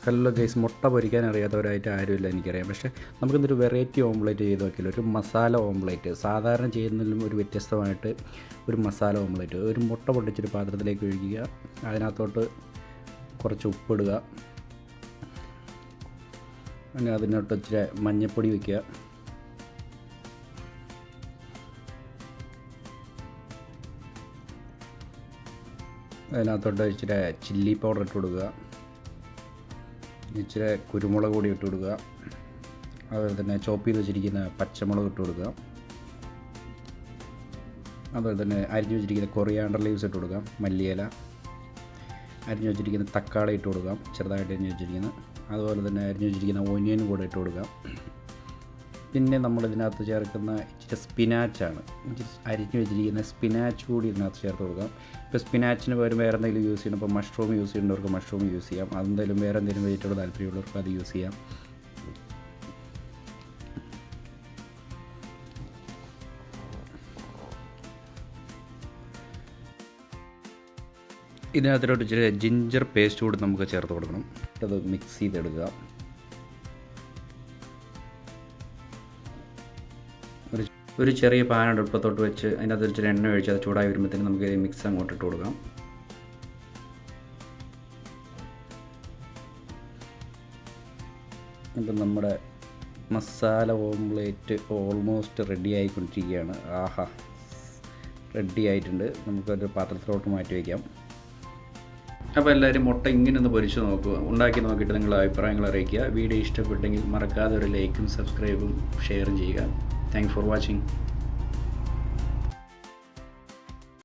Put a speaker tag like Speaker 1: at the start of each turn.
Speaker 1: Hello guys, മുട്ട പൊരിക്കാൻ അറിയാത്തവരായിട്ട് ആരുമില്ല എനിക്കറിയാം. പക്ഷേ നമുക്കിന്നൊരു വെറൈറ്റി ഓംലേറ്റ് ചെയ്ത് നോക്കില്ല. ഒരു മസാല ഓംലേറ്റ്, സാധാരണ ചെയ്യുന്നതിലും ഒരു വ്യത്യസ്തമായിട്ട് ഒരു മസാല ഓംലേറ്റ്. ഒരു മുട്ട പൊട്ടിച്ചൊരു പാത്രത്തിലേക്ക് ഒഴിക്കുക, അതിനകത്തോട്ട് കുറച്ച് ഉപ്പിടുക, പിന്നെ അതിനകത്ത് ഇച്ചിരി മഞ്ഞൾപ്പൊടി വയ്ക്കുക, അതിനകത്തോട്ട് ഇച്ചിരി ചില്ലി പൗഡർ ഇട്ട് കൊടുക്കുക, ഇച്ചിരി കുരുമുളക് പൊടി ഇട്ട് കൊടുക്കുക, അതുപോലെ തന്നെ ചോപ്പ് ചെയ്ത് വെച്ചിരിക്കുന്ന പച്ചമുളക് ഇട്ട് കൊടുക്കുക, അതുപോലെ തന്നെ അരിഞ്ഞു വെച്ചിരിക്കുന്ന കൊറിയാണ്ടർ ലീവ്സ് ഇട്ട് കൊടുക്കാം, മല്ലിയില, അരിഞ്ഞു വെച്ചിരിക്കുന്ന തക്കാളി ഇട്ട് കൊടുക്കാം, ചെറുതായിട്ട് അരിഞ്ഞു വെച്ചിരിക്കുന്നത്, അതുപോലെ തന്നെ അരിഞ്ഞു വെച്ചിരിക്കുന്ന ഓനിയനും കൂടെ ഇട്ട് കൊടുക്കാം. പിന്നെ നമ്മളിതിനകത്ത് ചേർക്കുന്ന ഇച്ചിരി സ്പിനാച്ചാണ്, അരിഞ്ഞു വെച്ചിരിക്കുന്ന സ്പിനാച്ച് കൂടി ഇതിനകത്ത് ചേർത്ത് കൊടുക്കാം. ഇപ്പോൾ സ്പിനാച്ചിന് പകരം വേറെ എന്തെങ്കിലും യൂസ് ചെയ്യണം, ഇപ്പോൾ മഷ്റൂം യൂസ് ചെയ്യുന്നവർക്ക് മഷ്റൂം യൂസ് ചെയ്യാം, അതെന്തെങ്കിലും വേറെ എന്തെങ്കിലും വെജിറ്റബിൾ താല്പര്യമുള്ളവർക്ക് അത് യൂസ് ചെയ്യാം. ഇതിനകത്തോട്ട് ഇച്ചിരി ജിഞ്ചർ പേസ്റ്റ് കൂടി നമുക്ക് ചേർത്ത് കൊടുക്കണം. അത് മിക്സ് ചെയ്തെടുക്കുക. ഒരു ചെറിയ പാൻ അടുപ്പത്തോട്ട് വെച്ച് അതിനകത്ത് ഇച്ചിരി എണ്ണ ഒഴിച്ച് അത് ചൂടായി വരുമ്പോഴത്തേനും നമുക്ക് ഈ മിക്സ് അങ്ങോട്ട് ഇട്ട് കൊടുക്കാം. ഇപ്പം നമ്മുടെ മസാല ഓംലേറ്റ് ഓൾമോസ്റ്റ് റെഡി ആയിക്കൊണ്ടിരിക്കുകയാണ്. ആഹാ, റെഡി ആയിട്ടുണ്ട്. നമുക്കൊരു പാത്രത്തിലോട്ട് മാറ്റി വയ്ക്കാം. അപ്പോൾ എല്ലാവരും മുട്ട ഇങ്ങനെ ഒന്ന് പൊരിച്ച് നോക്കുക, ഉണ്ടാക്കി നോക്കിയിട്ട് നിങ്ങളുടെ അഭിപ്രായങ്ങൾ അറിയിക്കുക. വീഡിയോ ഇഷ്ടപ്പെട്ടെങ്കിൽ മറക്കാതെ ഒരു ലൈക്കും സബ്സ്ക്രൈബും ഷെയറും ചെയ്യുക. Thanks for watching.